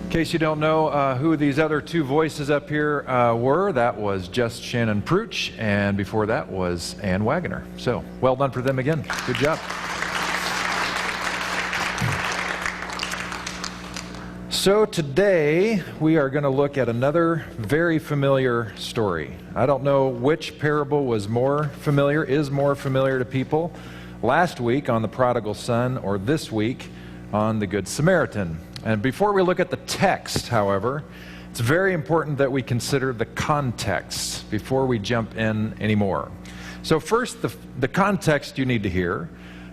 In case you don't know who these other two voices up here were, that was just Shannon Pruch, and before that was Ann Wagoner. So, well done for them again. Good job. So today we are going to look at another very familiar story. I don't know which parable was more familiar, is more familiar to people. Last week on the prodigal son, or this week on the Good Samaritan. And before we look at the text, however, it's very important that we consider the context before we jump in anymore. So first, the context you need to hear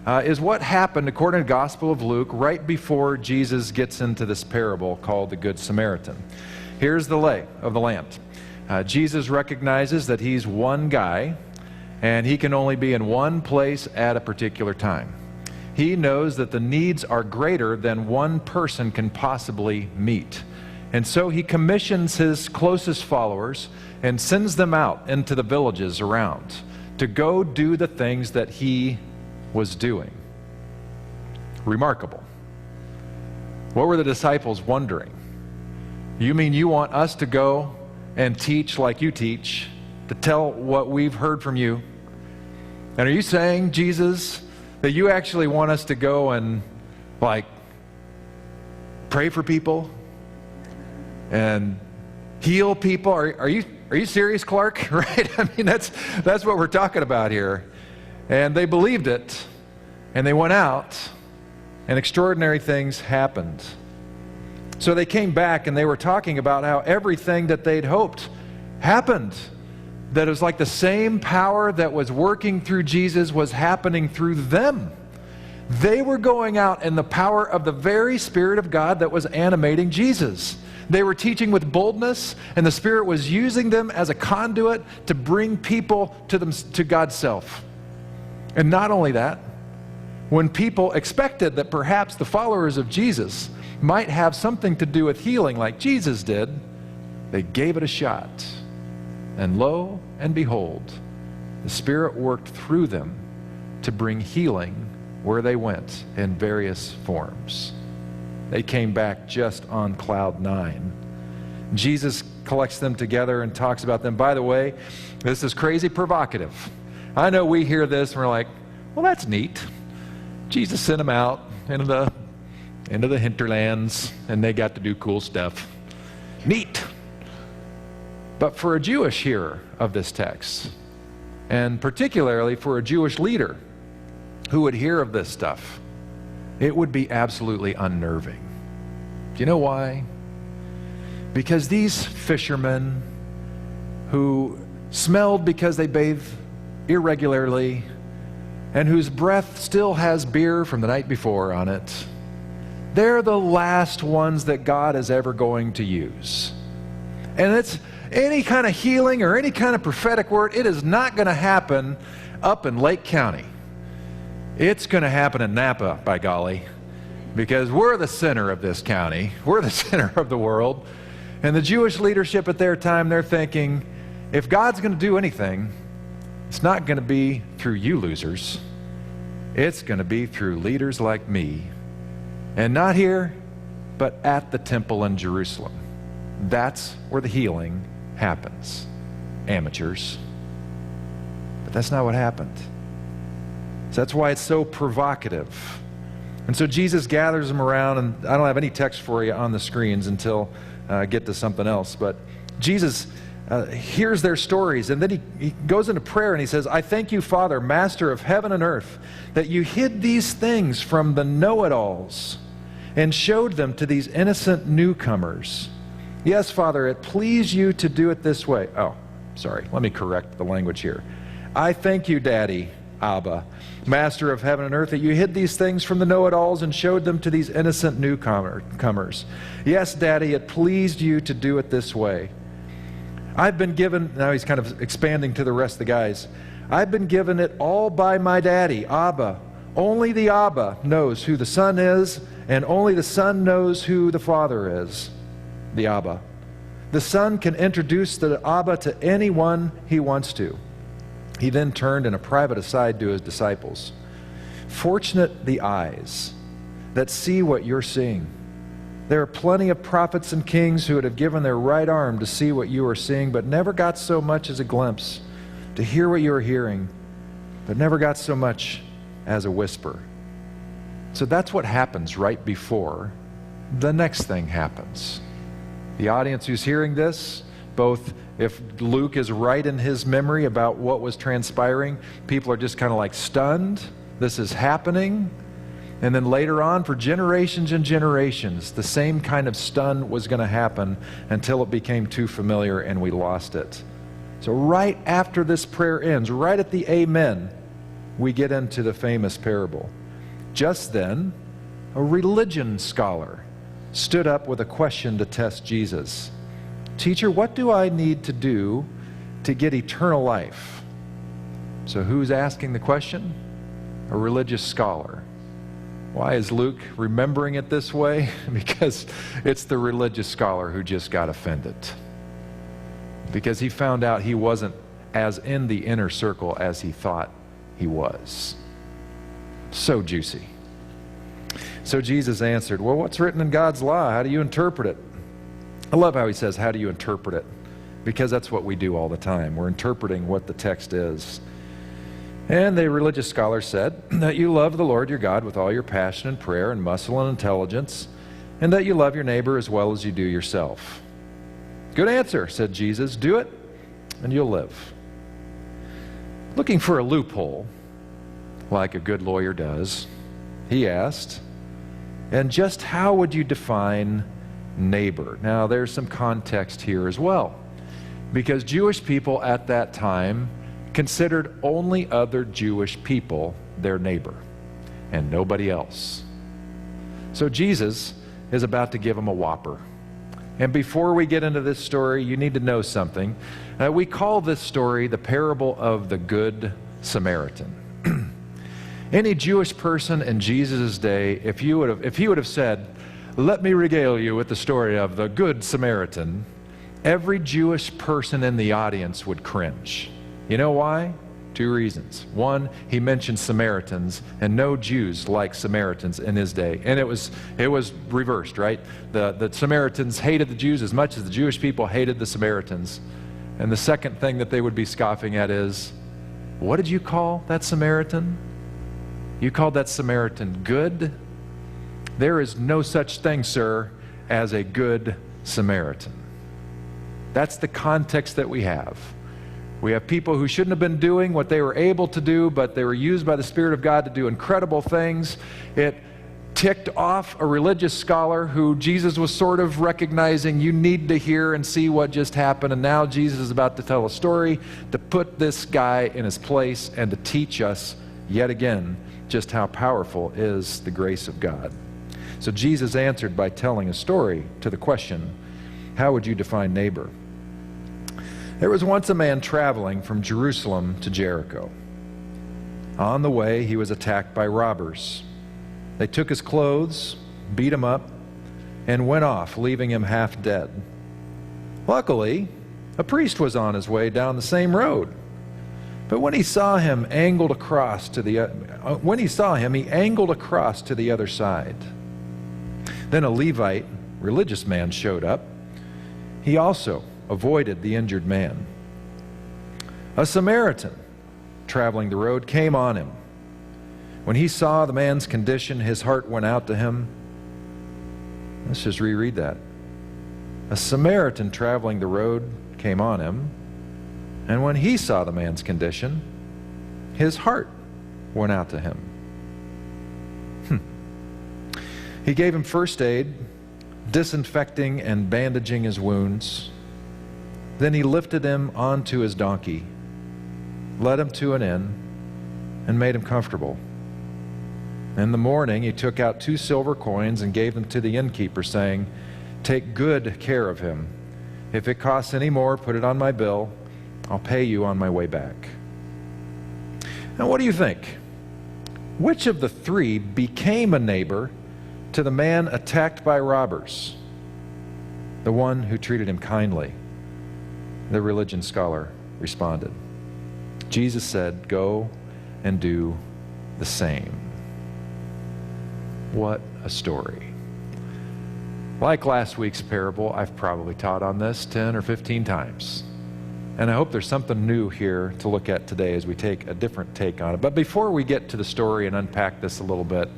is what happened, according to the Gospel of Luke, right before Jesus gets into this parable called the Good Samaritan. Here's the lay of the land. Jesus recognizes that he's one guy, and he can only be in one place at a particular time. He knows that the needs are greater than one person can possibly meet. And so he commissions his closest followers and sends them out into the villages around to go do the things that he was doing. Remarkable. What were the disciples wondering? You mean you want us to go and teach like you teach, to tell what we've heard from you? And are you saying, Jesus, that you actually want us to go and, like, pray for people and heal people? Are you serious, Clark? Right? I mean, that's what we're talking about here. And they believed it, and they went out, and extraordinary things happened. So they came back, and they were talking about how everything that they'd hoped happened. That it was like the same power that was working through Jesus was happening through them. They were going out in the power of the very Spirit of God that was animating Jesus. They were teaching with boldness, and the Spirit was using them as a conduit to bring people to God's self. And not only that, when people expected that perhaps the followers of Jesus might have something to do with healing like Jesus did, they gave it a shot. And lo and behold, the Spirit worked through them to bring healing where they went in various forms. They came back just on cloud 9. Jesus collects them together and talks about them. By the way, this is crazy provocative. I know we hear this and we're like, well, that's neat. Jesus sent them out into the hinterlands, and they got to do cool stuff. Neat. But for a Jewish hearer of this text, and particularly for a Jewish leader who would hear of this stuff, it would be absolutely unnerving. Do you know why? Because these fishermen who smelled because they bathed irregularly, and whose breath still has beer from the night before on it, they're the last ones that God is ever going to use. And it's any kind of healing or any kind of prophetic word, it is not going to happen up in Lake County. It's going to happen in Napa, by golly, because we're the center of this county. We're the center of the world. And the Jewish leadership at their time, they're thinking, if God's going to do anything, it's not going to be through you losers. It's going to be through leaders like me. And not here, but at the temple in Jerusalem. That's where the healing happens. Amateurs. But that's not what happened. So that's why it's so provocative. And so Jesus gathers them around, and I don't have any text for you on the screens until I get to something else. But Jesus hears their stories, and then he goes into prayer and he says, I thank you, Father, Master of heaven and earth, that you hid these things from the know-it-alls and showed them to these innocent newcomers. Yes, Father, it pleased you to do it this way. Oh, sorry, let me correct the language here. I thank you, Daddy, Abba, Master of heaven and earth, that you hid these things from the know-it-alls and showed them to these innocent newcomers. Yes, Daddy, it pleased you to do it this way. I've been given, now he's kind of expanding to the rest of the guys, I've been given it all by my daddy, Abba. Only the Abba knows who the Son is, and only the Son knows who the Father is, the Abba. The Son can introduce the Abba to anyone he wants to. He then turned in a private aside to his disciples. Fortunate the eyes that see what you're seeing. There are plenty of prophets and kings who would have given their right arm to see what you are seeing, but never got so much as a glimpse, to hear what you are hearing, but never got so much as a whisper. So that's what happens right before the next thing happens. The audience who's hearing this, both if Luke is right in his memory about what was transpiring, people are just kind of like stunned. This is happening. And then later on, for generations and generations, the same kind of stun was going to happen until it became too familiar and we lost it. So right after this prayer ends, right at the amen, we get into the famous parable. Just then, a religion scholar stood up with a question to test Jesus. Teacher, what do I need to do to get eternal life? So who's asking the question? A religious scholar. Why is Luke remembering it this way? Because it's the religious scholar who just got offended. Because he found out he wasn't as in the inner circle as he thought he was. So juicy. So Jesus answered, well, what's written in God's law? How do you interpret it? I love how he says, how do you interpret it? Because that's what we do all the time. We're interpreting what the text is. And the religious scholar said, that you love the Lord your God with all your passion and prayer and muscle and intelligence, and that you love your neighbor as well as you do yourself. Good answer, said Jesus. Do it, and you'll live. Looking for a loophole, like a good lawyer does, he asked, and just how would you define neighbor? Now, there's some context here as well, because Jewish people at that time considered only other Jewish people their neighbor and nobody else. So Jesus is about to give them a whopper. And before we get into this story, you need to know something. We call this story the parable of the Good Samaritan. Any Jewish person in Jesus' day, if he would have said, let me regale you with the story of the Good Samaritan, every Jewish person in the audience would cringe. You know why? Two reasons. One, he mentioned Samaritans, and no Jews liked Samaritans in his day. And it was reversed, right? The Samaritans hated the Jews as much as the Jewish people hated the Samaritans. And the second thing that they would be scoffing at is, what did you call that Samaritan? You called that Samaritan good? There is no such thing, sir, as a good Samaritan. That's the context that we have. We have people who shouldn't have been doing what they were able to do, but they were used by the Spirit of God to do incredible things. It ticked off a religious scholar who Jesus was sort of recognizing, you need to hear and see what just happened. And now Jesus is about to tell a story to put this guy in his place and to teach us yet again just how powerful is the grace of God. So Jesus answered by telling a story to the question, how would you define neighbor? There was once a man traveling from Jerusalem to Jericho. On the way, he was attacked by robbers. They took his clothes, beat him up, and went off, leaving him half dead. Luckily, a priest was on his way down the same road. But when he saw him, he angled across to the other side. Then a Levite, religious man, showed up. He also avoided the injured man. A Samaritan, traveling the road, came on him. When he saw the man's condition, his heart went out to him. Let's just reread that. A Samaritan traveling the road came on him, and when he saw the man's condition, his heart went out to him. He gave him first aid, disinfecting and bandaging his wounds. Then he lifted him onto his donkey, led him to an inn, and made him comfortable. In the morning, he took out 2 silver coins and gave them to the innkeeper, saying, take good care of him. If it costs any more, put it on my bill. I'll pay you on my way back. Now, what do you think? Which of the 3 became a neighbor to the man attacked by robbers? The one who treated him kindly. The religion scholar responded. Jesus said, go and do the same. What a story. Like last week's parable, I've probably taught on this 10 or 15 times. And I hope there's something new here to look at today as we take a different take on it. But before we get to the story and unpack this a little bit,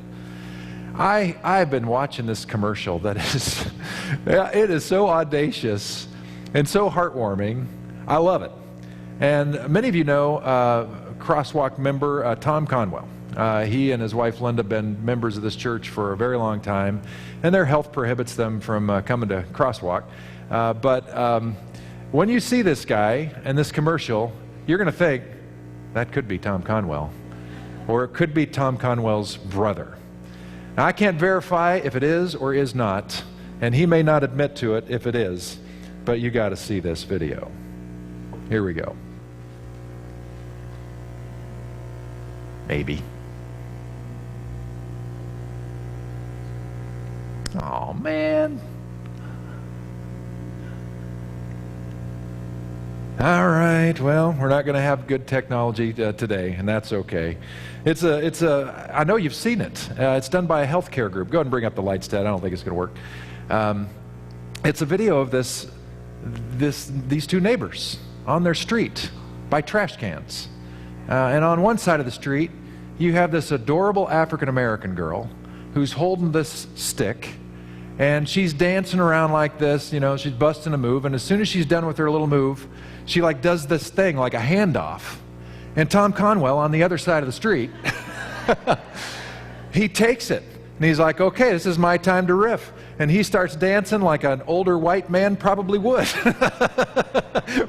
I've been watching this commercial that is, it is so audacious and so heartwarming. I love it. And many of you know Crosswalk member Tom Conwell. He and his wife Linda have been members of this church for a very long time, and their health prohibits them from coming to Crosswalk. But when you see this guy and this commercial, you're going to think, that could be Tom Conwell, or it could be Tom Conwell's brother. Now, I can't verify if it is or is not, and he may not admit to it if it is, but you got to see this video. Here we go. Maybe. Oh, man. All right, well, we're not going to have good technology today, and that's okay. I know you've seen it. It's done by a healthcare group. Go ahead and bring up the lights, Dad. I don't think it's going to work. It's a video of these two neighbors on their street by trash cans. And on one side of the street, you have this adorable African-American girl who's holding this stick, and she's dancing around like this, you know, she's busting a move, and as soon as she's done with her little move, she like does this thing like a handoff. And Tom Conwell on the other side of the street, he takes it, and he's like, okay, this is my time to riff. And he starts dancing like an older white man probably would,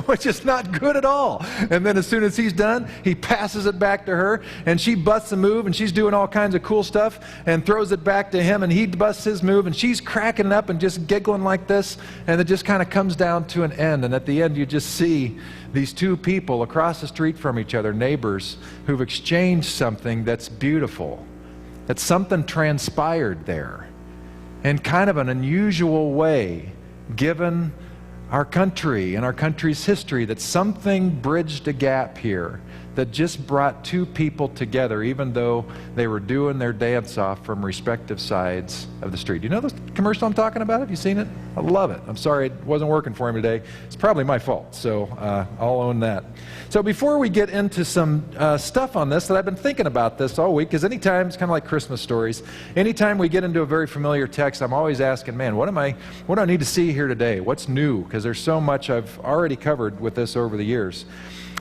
which is not good at all. And then as soon as he's done, he passes it back to her, and she busts a move, and she's doing all kinds of cool stuff, and throws it back to him, and he busts his move, and she's cracking up and just giggling like this, and it just kind of comes down to an end. And at the end, you just see these two people across the street from each other, neighbors, who've exchanged something that's beautiful, that something transpired there in kind of an unusual way, given our country and our country's history, that something bridged a gap here that just brought two people together, even though they were doing their dance off from respective sides of the street. You know the commercial I'm talking about? Have you seen it? I love it. I'm sorry it wasn't working for him today. It's probably my fault, so I'll own that. So before we get into some stuff on this, that I've been thinking about this all week, because anytime, it's kind of like Christmas stories, anytime we get into a very familiar text, I'm always asking, man, what do I need to see here today? What's new? Because there's so much I've already covered with this over the years.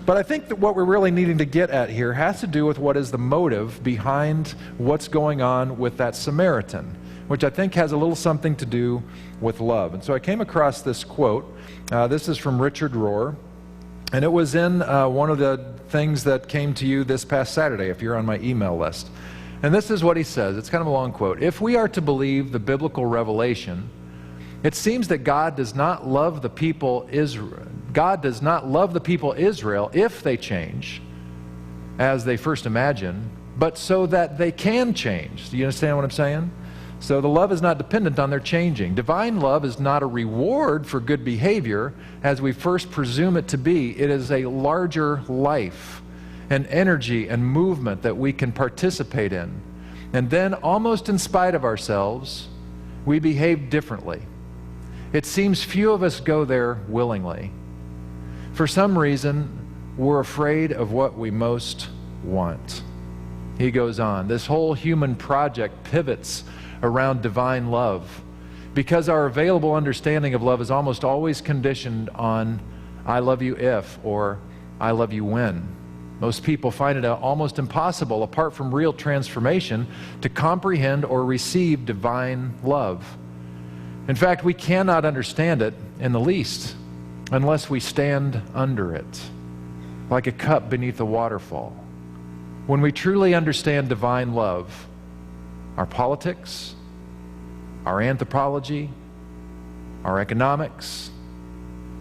But I think that what we're really needing to get at here has to do with what is the motive behind what's going on with that Samaritan, which I think has a little something to do with love. And so I came across this quote. This is from Richard Rohr, and it was in one of the things that came to you this past Saturday, if you're on my email list. And this is what he says. It's kind of a long quote. If we are to believe the biblical revelation, it seems that God does not love the people Israel. God does not love the people Israel if they change, as they first imagine, but so that they can change. Do you understand what I'm saying? So the love is not dependent on their changing. Divine love is not a reward for good behavior, as we first presume it to be. It is a larger life, an energy and movement that we can participate in. And then, almost in spite of ourselves, we behave differently. It seems few of us go there willingly. For some reason, we're afraid of what we most want. He goes on, this whole human project pivots around divine love, because our available understanding of love is almost always conditioned on I love you if, or I love you when. Most people find it almost impossible, apart from real transformation, to comprehend or receive divine love. In fact, we cannot understand it in the least unless we stand under it, like a cup beneath a waterfall. When we truly understand divine love, our politics, our anthropology, our economics,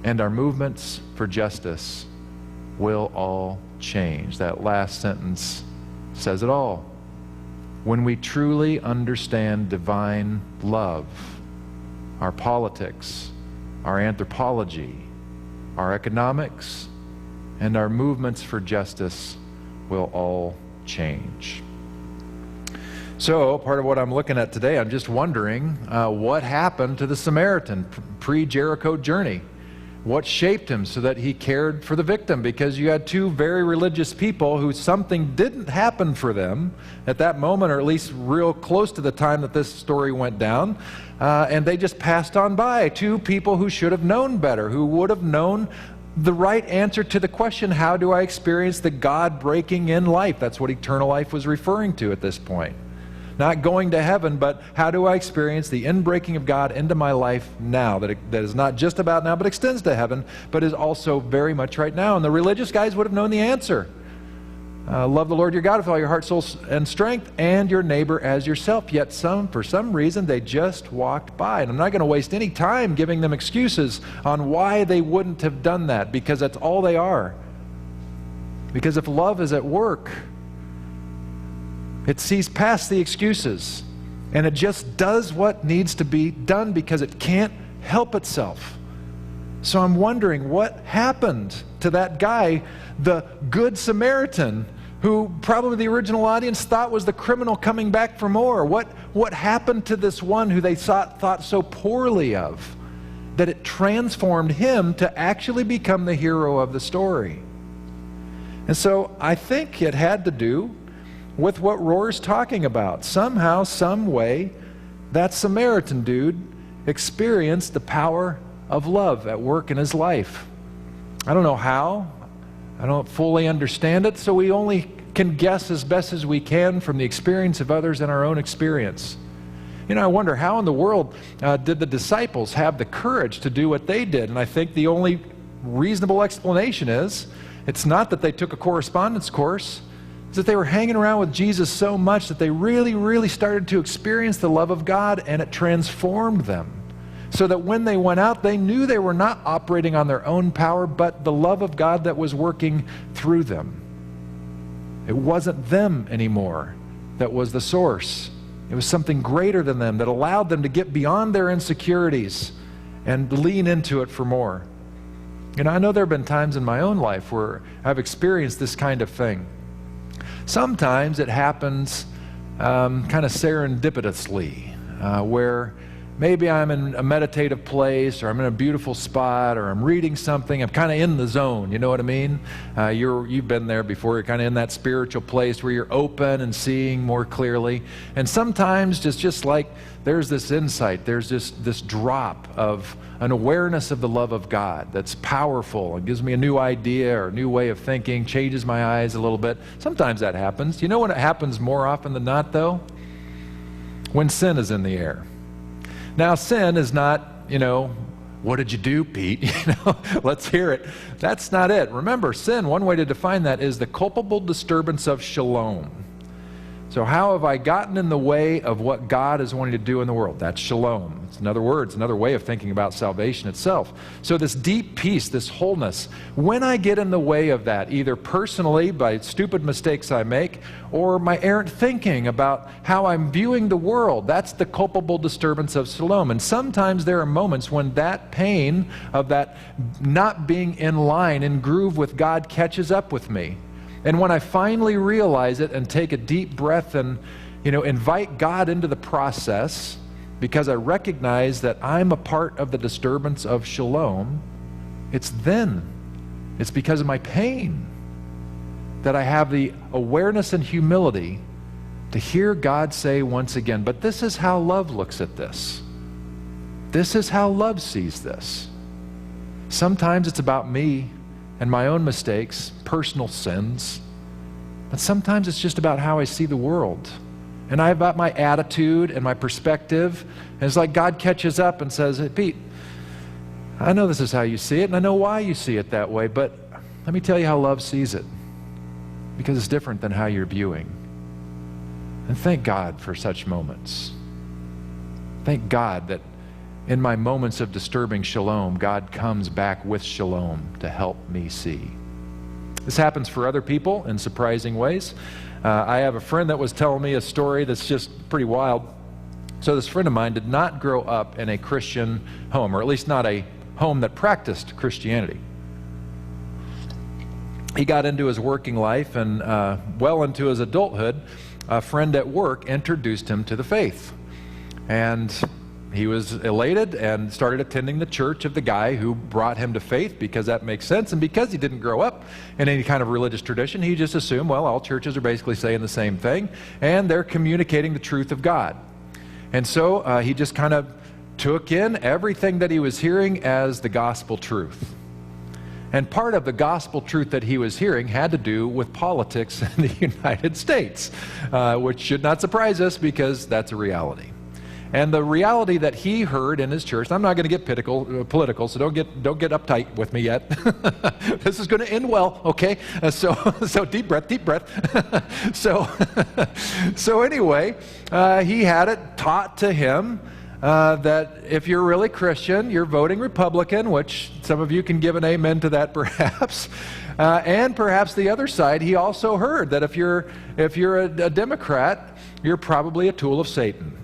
and our movements for justice will all change. That last sentence says it all. When we truly understand divine love, our politics, our anthropology, our economics, and our movements for justice will all change. So part of what I'm looking at today, I'm just wondering what happened to the Samaritan pre-Jericho journey. What shaped him so that he cared for the victim? Because you had two very religious people who something didn't happen for them at that moment, or at least real close to the time that this story went down, and they just passed on by. Two people who should have known better, who would have known the right answer to the question, how do I experience the God breaking in life? That's what eternal life was referring to at this point. Not going to heaven, but how do I experience the inbreaking of God into my life now, that is not just about now, but extends to heaven, but is also very much right now. And the religious guys would have known the answer. Love the Lord your God with all your heart, soul, and strength, and your neighbor as yourself. Yet for some reason, they just walked by. And I'm not going to waste any time giving them excuses on why they wouldn't have done that, because that's all they are. Because if love is at work, it sees past the excuses, and it just does what needs to be done because it can't help itself. So I'm wondering what happened to that guy, the Good Samaritan, who probably the original audience thought was the criminal coming back for more. What happened to this one who they thought so poorly of, that it transformed him to actually become the hero of the story? And so I think it had to do with what Rohr's talking about. Somehow, some way, that Samaritan dude experienced the power of love at work in his life. I don't know how. I don't fully understand it, so we only can guess as best as we can from the experience of others and our own experience. You know, I wonder how in the world did the disciples have the courage to do what they did? And I think the only reasonable explanation is, it's not that they took a correspondence course, that they were hanging around with Jesus so much that they really, really started to experience the love of God, and it transformed them. So that when they went out, they knew they were not operating on their own power, but the love of God that was working through them. It wasn't them anymore that was the source. It was something greater than them that allowed them to get beyond their insecurities and lean into it for more. You know, I know there have been times in my own life where I've experienced this kind of thing. Sometimes it happens kind of serendipitously, where maybe I'm in a meditative place, or I'm in a beautiful spot, or I'm reading something. I'm kind of in the zone, you know what I mean? You've been there before. You're kind of in that spiritual place where you're open and seeing more clearly. And sometimes it's just like there's this insight, there's this drop of an awareness of the love of God that's powerful and gives me a new idea or a new way of thinking, changes my eyes a little bit. Sometimes that happens. You know when it happens more often than not, though? When sin is in the air. Now, sin is not, what did you do, Pete? Let's hear it. That's not it. Remember, sin, one way to define that is the culpable disturbance of shalom. So how have I gotten in the way of what God is wanting to do in the world? That's shalom. It's another word. It's another way of thinking about salvation itself. So this deep peace, this wholeness, when I get in the way of that, either personally by stupid mistakes I make, or my errant thinking about how I'm viewing the world, that's the culpable disturbance of shalom. And sometimes there are moments when that pain of that not being in line, in groove with God, catches up with me. And when I finally realize it and take a deep breath and, invite God into the process, because I recognize that I'm a part of the disturbance of shalom, it's because of my pain that I have the awareness and humility to hear God say once again, but this is how love looks at this. This is how love sees this. Sometimes it's about me and my own mistakes, personal sins. But sometimes it's just about how I see the world. And about my attitude and my perspective. And it's like God catches up and says, hey, Pete, I know this is how you see it, and I know why you see it that way, but let me tell you how love sees it. Because it's different than how you're viewing. And thank God for such moments. Thank God that in my moments of disturbing shalom, God comes back with shalom to help me see. This happens for other people in surprising ways. I have a friend that was telling me a story that's just pretty wild. So this friend of mine did not grow up in a Christian home, or at least not a home that practiced Christianity. He got into his working life and well into his adulthood, a friend at work introduced him to the faith. And he was elated and started attending the church of the guy who brought him to faith, because that makes sense. And because he didn't grow up in any kind of religious tradition, he just assumed, well, all churches are basically saying the same thing, and they're communicating the truth of God. And so he just kind of took in everything that he was hearing as the gospel truth. And part of the gospel truth that he was hearing had to do with politics in the United States, which should not surprise us, because that's a reality. And the reality that he heard in his church, I'm not going to get political, so don't get uptight with me yet. This is going to end well, okay? So deep breath, deep breath. So anyway, he had it taught to him that if you're really Christian, you're voting Republican, which some of you can give an amen to that perhaps. And perhaps the other side, he also heard that if you're a Democrat, you're probably a tool of Satan.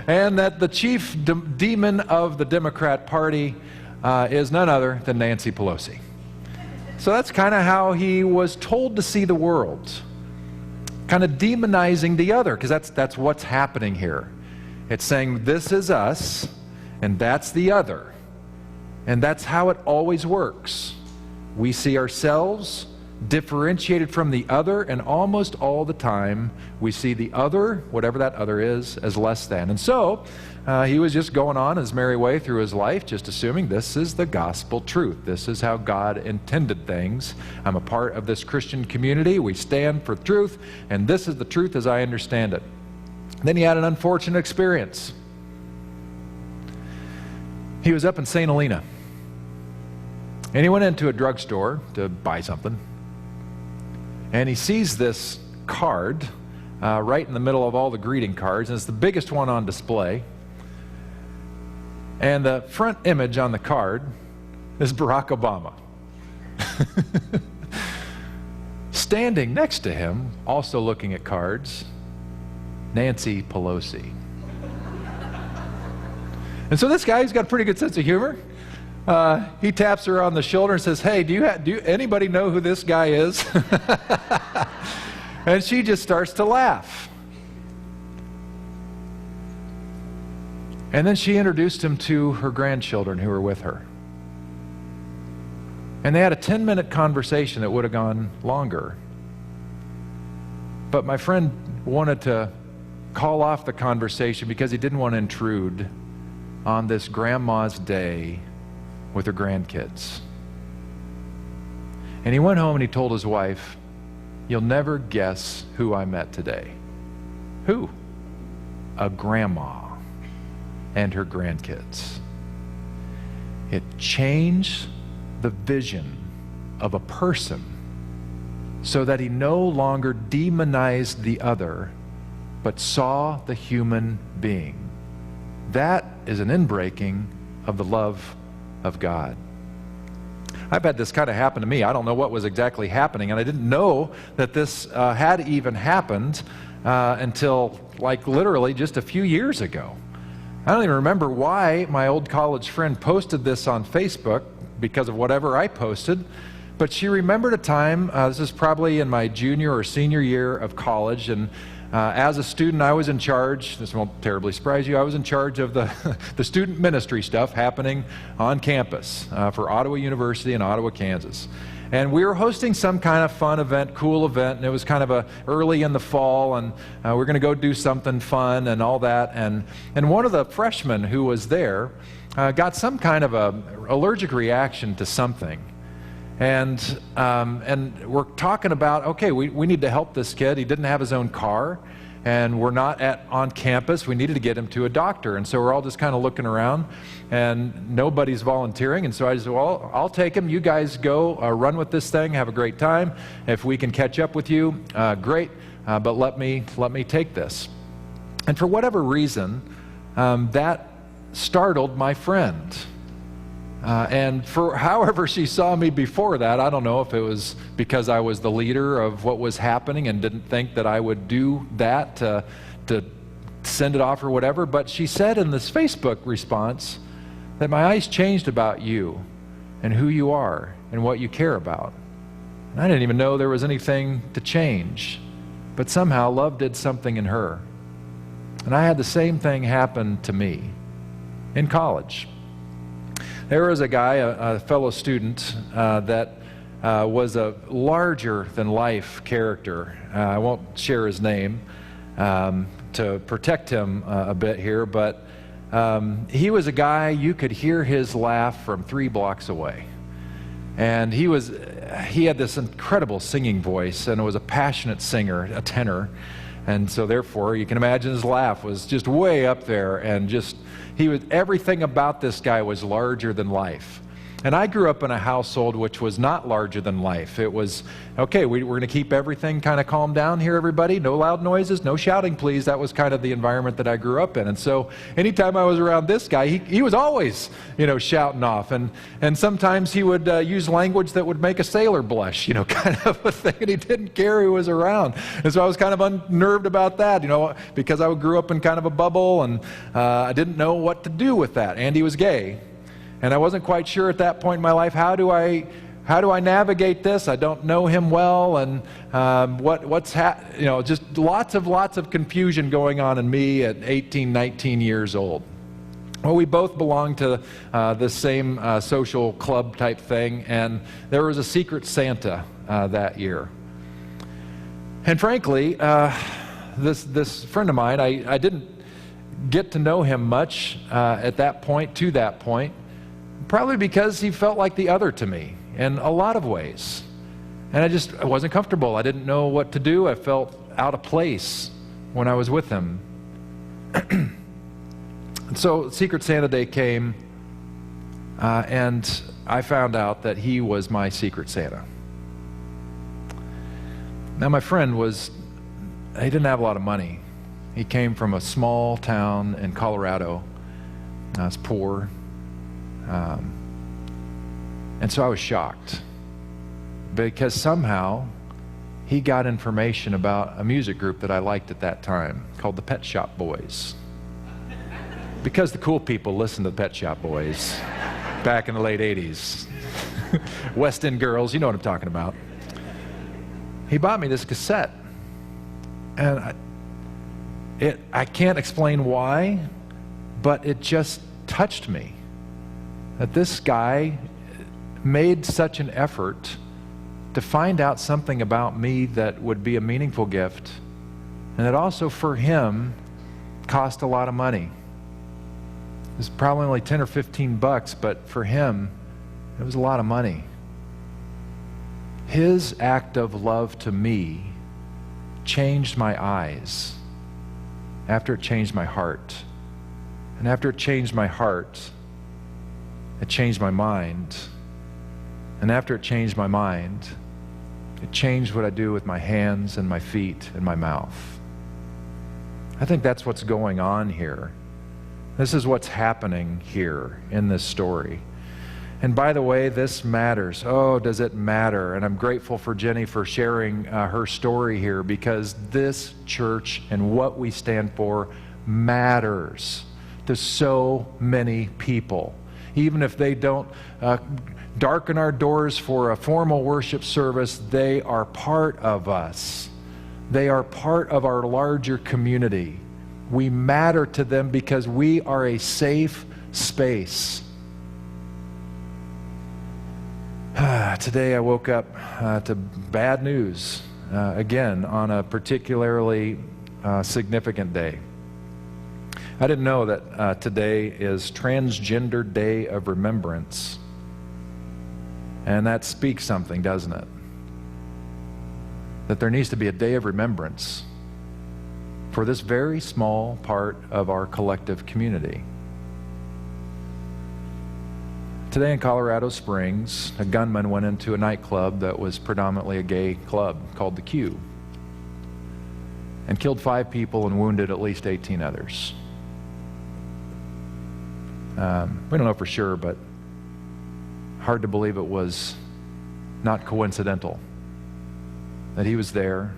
And that the chief demon of the Democrat Party is none other than Nancy Pelosi. So that's kind of how he was told to see the world, kind of demonizing the other, because that's what's happening here. It's saying this is us, and that's the other. And that's how it always works. We see ourselves differentiated from the other, and almost all the time we see the other, whatever that other is, as less than. And so he was just going on his merry way through his life, just assuming this is the gospel truth. This is how God intended things. I'm a part of this Christian community. We stand for truth, and this is the truth as I understand it. Then he had an unfortunate experience. He was up in St. Helena, and he went into a drugstore to buy something. And he sees this card right in the middle of all the greeting cards, and it's the biggest one on display. And the front image on the card is Barack Obama. Standing next to him, also looking at cards, Nancy Pelosi. And so this guy, who's got a pretty good sense of humor, he taps her on the shoulder and says, hey, do anybody know who this guy is? And she just starts to laugh. And then she introduced him to her grandchildren who were with her. And they had a 10-minute conversation that would have gone longer. But my friend wanted to call off the conversation because he didn't want to intrude on this grandma's day with her grandkids. And he went home and he told his wife, you'll never guess who I met today. Who? A grandma and her grandkids. It changed the vision of a person so that he no longer demonized the other, but saw the human being. That is an inbreaking of the love of God. I've had this kind of happen to me. I don't know what was exactly happening, and I didn't know that this had even happened until like literally just a few years ago. I don't even remember why my old college friend posted this on Facebook because of whatever I posted, but she remembered a time, this is probably in my junior or senior year of college, and as a student, I was in charge, this won't terribly surprise you, I was in charge of the student ministry stuff happening on campus for Ottawa University in Ottawa, Kansas. And we were hosting some kind of fun event, cool event, and it was kind of early in the fall, and we're going to go do something fun and all that. And one of the freshmen who was there got some kind of a allergic reaction to something. And we're talking about, okay, we need to help this kid. He didn't have his own car, and we're not on campus. We needed to get him to a doctor. And so we're all just kind of looking around, and nobody's volunteering. And so I said, well, I'll take him. You guys go run with this thing. Have a great time. If we can catch up with you, great. But let me take this. And for whatever reason, that startled my friend. And for however she saw me before that, I don't know if it was because I was the leader of what was happening and didn't think that I would do that to send it off or whatever, but she said in this Facebook response that my eyes changed about you and who you are and what you care about. And I didn't even know there was anything to change, But somehow love did something in her. And I had the same thing happen to me in college. There was a guy, a fellow student, that was a larger-than-life character. I won't share his name to protect him a bit here, but he was a guy you could hear his laugh from 3 blocks away. And he had this incredible singing voice, and was a passionate singer, a tenor. And so therefore, you can imagine his laugh was just way up there, and everything about this guy was larger than life. And I grew up in a household which was not larger than life. It was, okay, we're going to keep everything kind of calmed down here, everybody. No loud noises, no shouting, please. That was kind of the environment that I grew up in. And so anytime I was around this guy, he was always, shouting off. And sometimes he would use language that would make a sailor blush, kind of a thing. And he didn't care who was around. And so I was kind of unnerved about that, because I grew up in kind of a bubble, and I didn't know what to do with that. And he was gay. And I wasn't quite sure at that point in my life, how do I navigate this? I don't know him well, and just lots of confusion going on in me at 18, 19 years old. Well, we both belonged to the same social club type thing, and there was a secret Santa that year. And frankly, this friend of mine, I didn't get to know him much to that point. Probably because he felt like the other to me in a lot of ways. And I wasn't comfortable. I didn't know what to do. I felt out of place when I was with him. And so Secret Santa Day came, and I found out that he was my Secret Santa. Now my friend he didn't have a lot of money. He came from a small town in Colorado. I was poor. And so I was shocked because somehow he got information about a music group that I liked at that time called the Pet Shop Boys. Because the cool people listened to the Pet Shop Boys back in the late 80s. West End girls, you know what I'm talking about. He bought me this cassette. And I can't explain why, but it just touched me. That this guy made such an effort to find out something about me that would be a meaningful gift, and that also for him cost a lot of money. It was probably only 10 or 15 bucks, but for him, it was a lot of money. His act of love to me changed my eyes after it changed my heart. And after it changed my heart, it changed my mind. And after it changed my mind, it changed what I do with my hands and my feet and my mouth. I think that's what's going on here. This is what's happening here in this story. And by the way, this matters. Oh, does it matter? And I'm grateful for Jenny for sharing her story here, because this church and what we stand for matters to so many people. Even if they don't darken our doors for a formal worship service, they are part of us. They are part of our larger community. We matter to them because we are a safe space. Today I woke up to bad news again on a particularly significant day. I didn't know that today is Transgender Day of Remembrance. And that speaks something, doesn't it? That there needs to be a day of remembrance for this very small part of our collective community. Today in Colorado Springs, a gunman went into a nightclub that was predominantly a gay club called the Q, and killed 5 people and wounded at least 18 others. We don't know for sure, but hard to believe it was not coincidental that he was there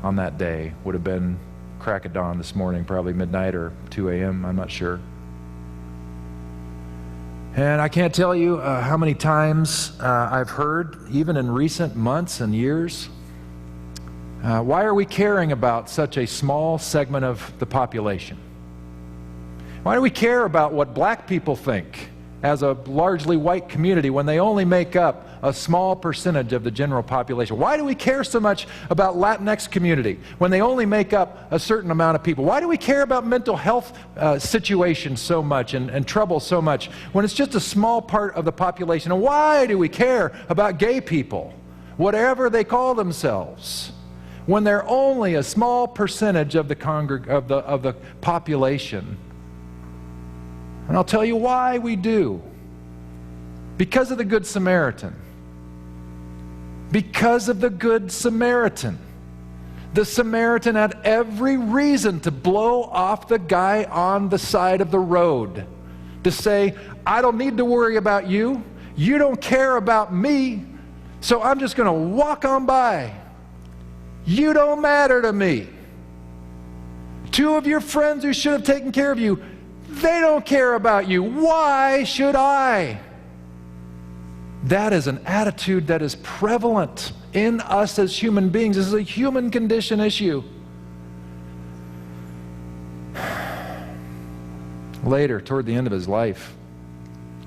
on that day. Would have been crack of dawn this morning, probably midnight or 2 a.m., I'm not sure. And I can't tell you how many times I've heard, even in recent months and years, Why are we caring about such a small segment of the population? Why do we care about what black people think as a largely white community when they only make up a small percentage of the general population? Why do we care so much about Latinx community when they only make up a certain amount of people? Why do we care about mental health situations so much and trouble so much when it's just a small part of the population? And why do we care about gay people, whatever they call themselves, when they're only a small percentage of the population? And I'll tell you why we do. Because of the Good Samaritan. Because of the Good Samaritan. The Samaritan had every reason to blow off the guy on the side of the road. To say, I don't need to worry about you. You don't care about me. So I'm just going to walk on by. You don't matter to me. Two of your friends who should have taken care of you, they don't care about you. Why should I? That is an attitude that is prevalent in us as human beings. This is a human condition issue. Later, toward the end of his life,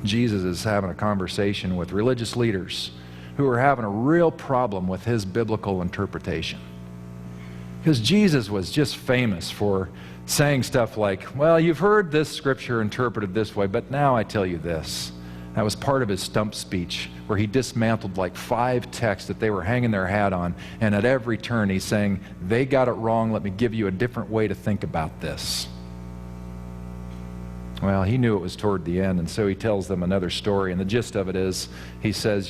Jesus is having a conversation with religious leaders who are having a real problem with his biblical interpretation. Because Jesus was just famous for saying stuff like, well, you've heard this scripture interpreted this way, but now I tell you this. That was part of his stump speech, where he dismantled like 5 texts that they were hanging their hat on, and at every turn he's saying, they got it wrong, let me give you a different way to think about this. Well, he knew it was toward the end, and so he tells them another story, and the gist of it is, he says,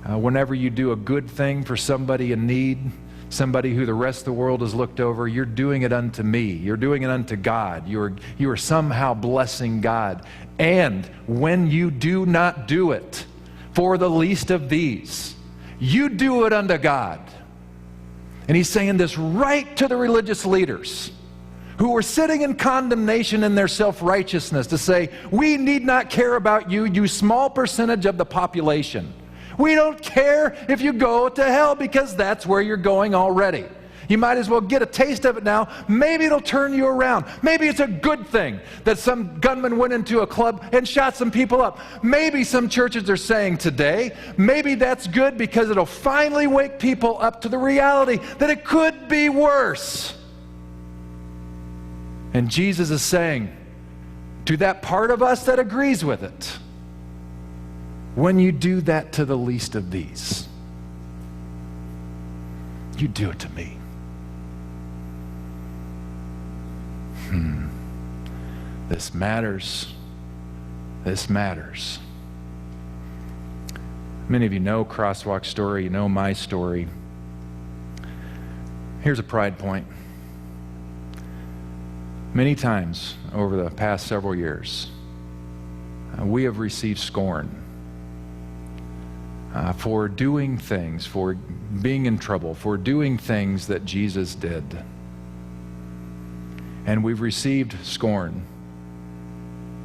whenever you do a good thing for somebody in need, somebody who the rest of the world has looked over, you're doing it unto me. You're doing it unto God. You are somehow blessing God. And when you do not do it for the least of these, you do it unto God. And he's saying this right to the religious leaders who were sitting in condemnation in their self-righteousness to say, we need not care about you, you small percentage of the population. We don't care if you go to hell because that's where you're going already. You might as well get a taste of it now. Maybe it'll turn you around. Maybe it's a good thing that some gunman went into a club and shot some people up. Maybe some churches are saying today, maybe that's good because it'll finally wake people up to the reality that it could be worse. And Jesus is saying to that part of us that agrees with it, when you do that to the least of these, you do it to me. This matters. This matters. Many of you know Crosswalk's story. You know my story. Here's a pride point. Many times over the past several years, we have received scorn for doing things, for being in trouble, for doing things that Jesus did. And we've received scorn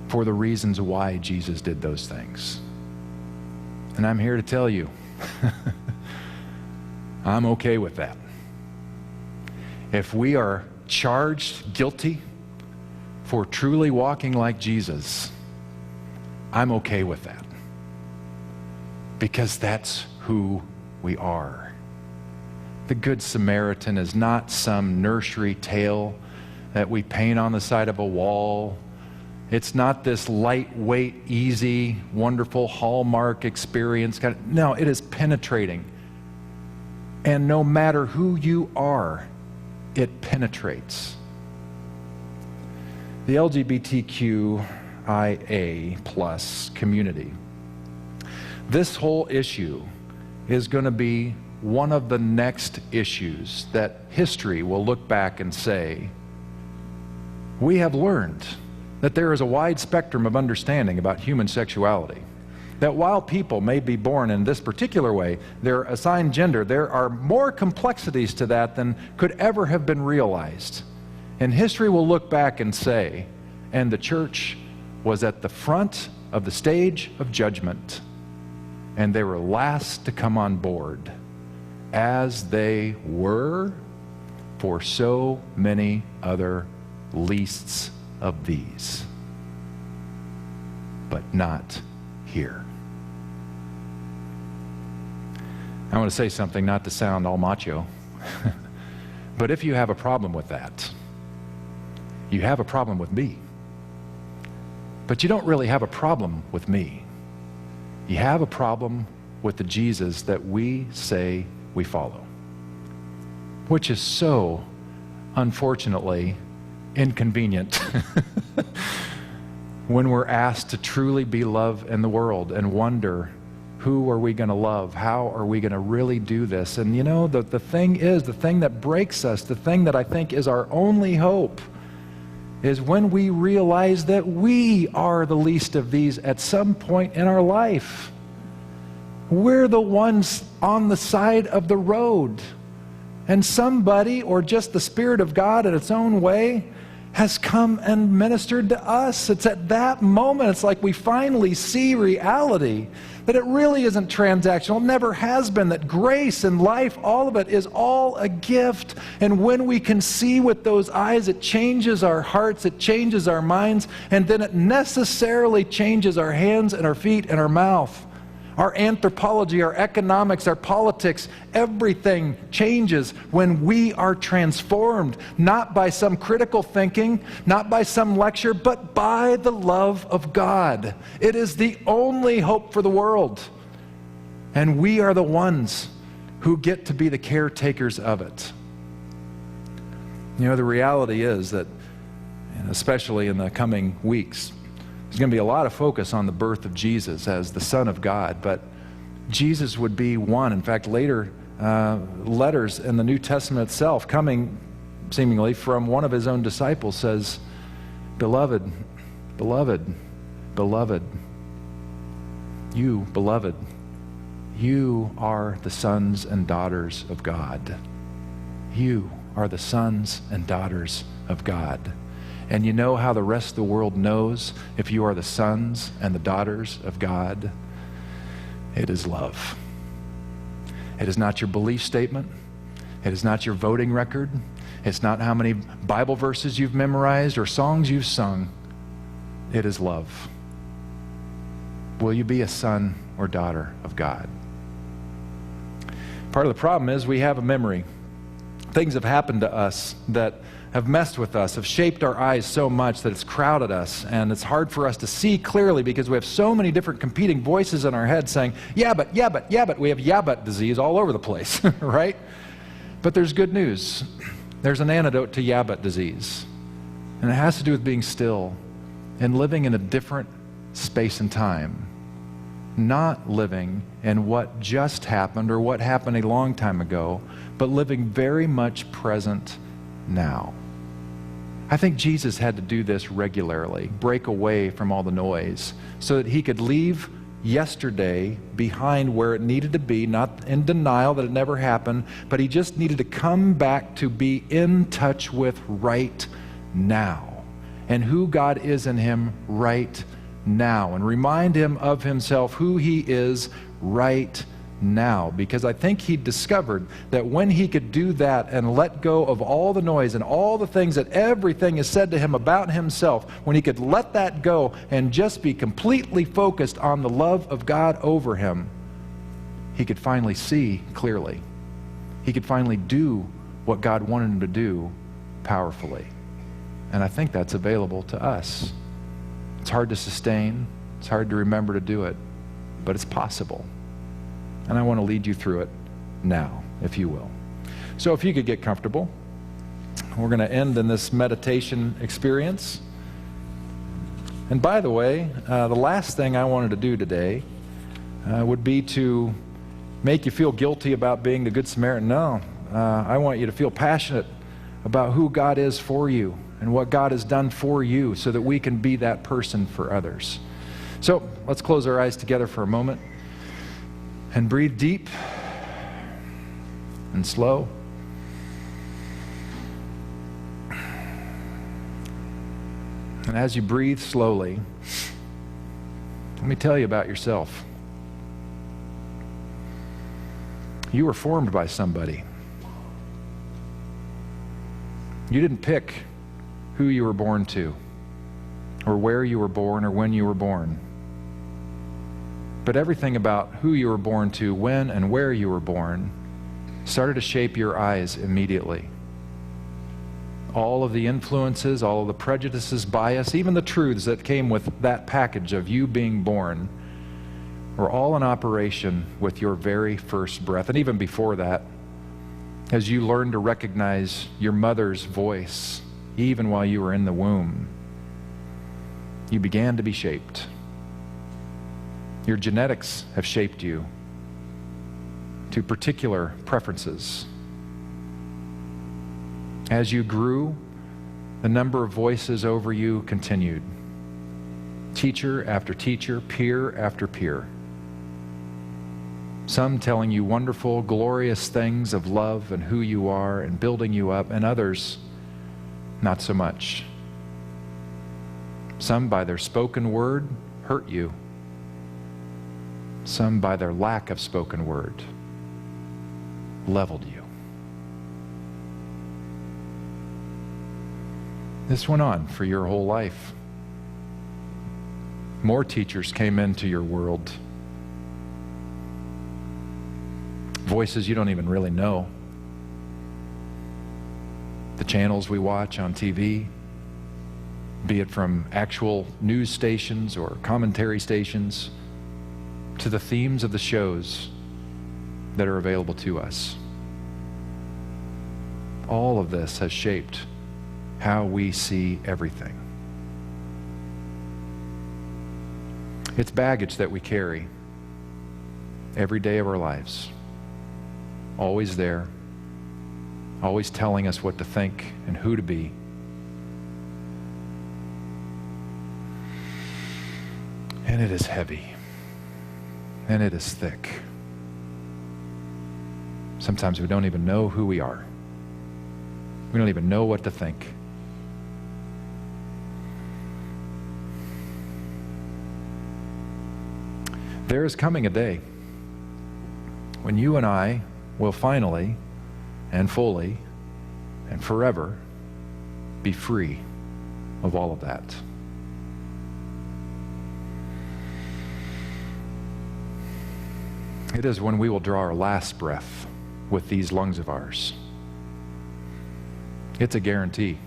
for the reasons why Jesus did those things. And I'm here to tell you, I'm okay with that. If we are charged guilty for truly walking like Jesus, I'm okay with that. Because that's who we are. The Good Samaritan is not some nursery tale that we paint on the side of a wall. It's not this lightweight, easy, wonderful Hallmark experience. No, it is penetrating. And no matter who you are, it penetrates. The LGBTQIA plus community, this whole issue is going to be one of the next issues that history will look back and say, we have learned that there is a wide spectrum of understanding about human sexuality. That while people may be born in this particular way, their assigned gender, there are more complexities to that than could ever have been realized. And history will look back and say, and the church was at the front of the stage of judgment, and they were last to come on board. as they were for so many other leasts of these. But not here. I want to say something not to sound all macho, but if you have a problem with that, you have a problem with me. But you don't really have a problem with me. You have a problem with the Jesus that we say we follow, which is so, unfortunately, inconvenient when we're asked to truly be love in the world and wonder, who are we going to love? How are we going to really do this? And you know, the thing is, the thing that breaks us, the thing that I think is our only hope, is when we realize that we are the least of these at some point in our life. We're the ones on the side of the road. And somebody, or just the Spirit of God in its own way, has come and ministered to us. It's at that moment, it's like we finally see reality, that it really isn't transactional, it never has been, that grace and life, all of it is all a gift. And when we can see with those eyes, it changes our hearts, it changes our minds, and then it necessarily changes our hands and our feet and our mouth. Our anthropology, our economics, our politics, everything changes when we are transformed, not by some critical thinking, not by some lecture, but by the love of God. It is the only hope for the world. And we are the ones who get to be the caretakers of it. You know, the reality is that, and especially in the coming weeks, there's going to be a lot of focus on the birth of Jesus as the Son of God, but Jesus would be one. In fact, later letters in the New Testament itself, coming seemingly from one of his own disciples, says, "Beloved, beloved, beloved, you, beloved, you are the sons and daughters of God. You are the sons and daughters of God." And you know how the rest of the world knows if you are the sons and the daughters of God? It is love. It is not your belief statement. It is not your voting record. It's not how many Bible verses you've memorized or songs you've sung. It is love. Will you be a son or daughter of God? Part of the problem is we have a memory. Things have happened to us that have messed with us, have shaped our eyes so much that it's crowded us, and it's hard for us to see clearly because we have so many different competing voices in our head saying, yeah, but, yeah, but, yeah, but. We have yeah, but disease all over the place, right? But there's good news. There's an antidote to yeah, but disease, and it has to do with being still and living in a different space and time, not living in what just happened or what happened a long time ago, but living very much present now. I think Jesus had to do this regularly, break away from all the noise, so that he could leave yesterday behind where it needed to be, not in denial that it never happened, but he just needed to come back to be in touch with right now and who God is in him right now, and remind him of himself, who he is right now, because I think he discovered that when he could do that and let go of all the noise and all the things that everything is said to him about himself, when he could let that go and just be completely focused on the love of God over him, he could finally see clearly. He could finally do what God wanted him to do powerfully. And I think that's available to us. It's hard to sustain, it's hard to remember to do it, but it's possible. And I want to lead you through it now, if you will. So if you could get comfortable, we're going to end in this meditation experience. And by the way, the last thing I wanted to do today would be to make you feel guilty about being the Good Samaritan. No, I want you to feel passionate about who God is for you and what God has done for you so that we can be that person for others. So let's close our eyes together for a moment. And breathe deep and slow. And as you breathe slowly, let me tell you about yourself. You were formed by somebody. You didn't pick who you were born to, or where you were born, or when you were born. But everything about who you were born to, when and where you were born, started to shape your eyes immediately. All of the influences, all of the prejudices, bias, even the truths that came with that package of you being born were all in operation with your very first breath. And even before that, as you learned to recognize your mother's voice, even while you were in the womb, you began to be shaped. Your genetics have shaped you to particular preferences. As you grew, the number of voices over you continued. Teacher after teacher, peer after peer. Some telling you wonderful, glorious things of love and who you are and building you up, and others not so much. Some by their spoken word hurt you. Some by their lack of spoken word leveled you. This went on for your whole life. More teachers came into your world. Voices you don't even really know. The channels we watch on TV, be it from actual news stations or commentary stations, to the themes of the shows that are available to us. All of this has shaped how we see everything. It's baggage that we carry every day of our lives. Always there, always telling us what to think and who to be. And it is heavy, and it is thick. Sometimes we don't even know who we are. We don't even know what to think. There is coming a day when you and I will finally and fully and forever be free of all of that. It is when we will draw our last breath with these lungs of ours. It's a guarantee.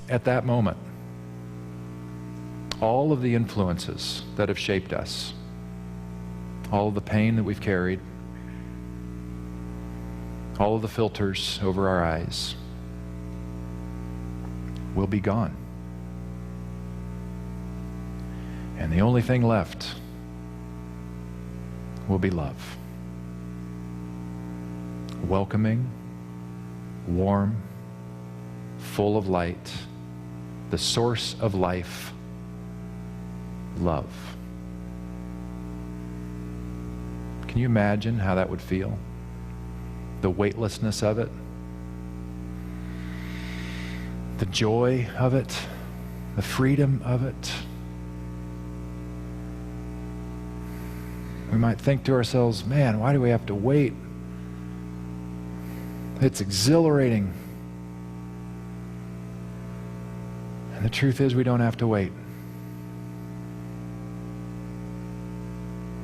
At that moment, all of the influences that have shaped us, all of the pain that we've carried, all of the filters over our eyes will be gone. And the only thing left will be love. Welcoming, warm, full of light, the source of life, love. Can you imagine how that would feel? The weightlessness of it, the joy of it, the freedom of it. We might think to ourselves, man, why do we have to wait? It's exhilarating. And the truth is, we don't have to wait.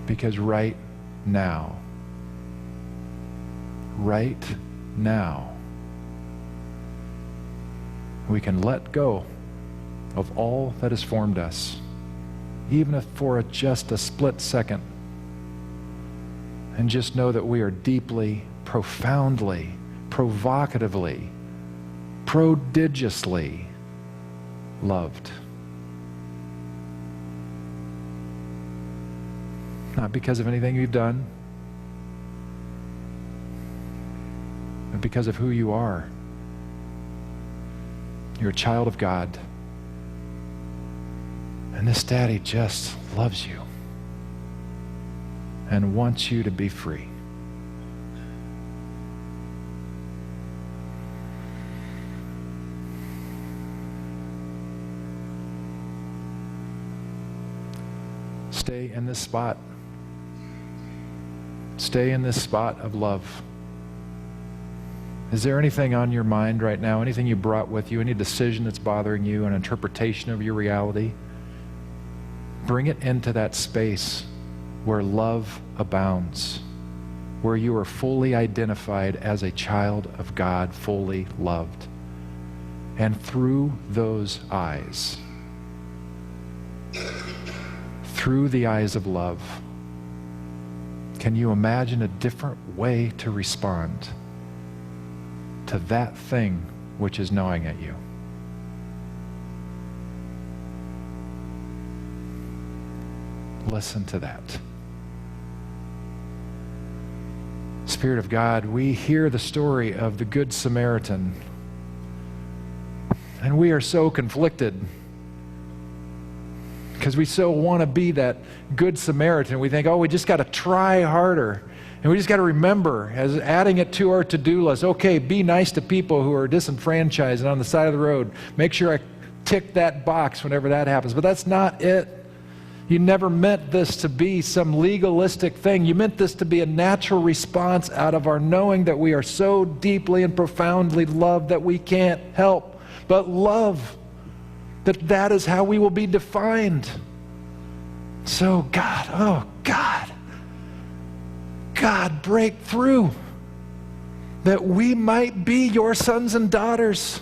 Because right now, we can let go of all that has formed us, even if for just a split second, and just know that we are deeply, profoundly, provocatively, prodigiously loved. Not because of anything you've done, but because of who you are. You're a child of God. And this Daddy just loves you and wants you to be free. stay in this spot. Stay in this spot of love. Is there anything on your mind right now, anything you brought with you, any decision that's bothering you, an interpretation of your reality? Bring it into that space where love abounds, where you are fully identified as a child of God, fully loved. And through those eyes, through the eyes of love, can you imagine a different way to respond to that thing which is gnawing at you? Listen to that. Spirit of God, we hear the story of the Good Samaritan, and we are so conflicted because we so want to be that Good Samaritan. We think, oh, we just got to try harder. And we just got to remember, as adding it to our to-do list, okay, be nice to people who are disenfranchised and on the side of the road. Make sure I tick that box whenever that happens. But that's not it. You never meant this to be some legalistic thing. You meant this to be a natural response out of our knowing that we are so deeply and profoundly loved that we can't help but love. That is how we will be defined. So God, oh God, God, break through that we might be your sons and daughters,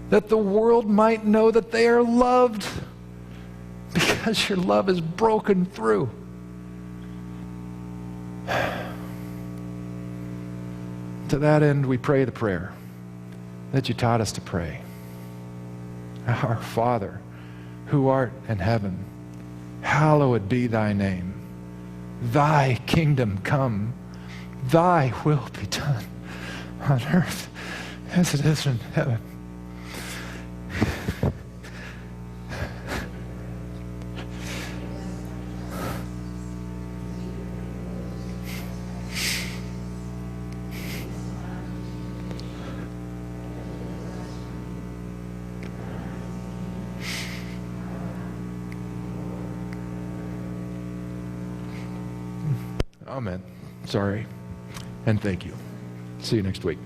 that the world might know that they are loved because your love is broken through. To that end, we pray the prayer that you taught us to pray. Our Father, who art in heaven, hallowed be thy name. Thy kingdom come, thy will be done on earth as it is in heaven. Amen. Sorry. And thank you. See you next week.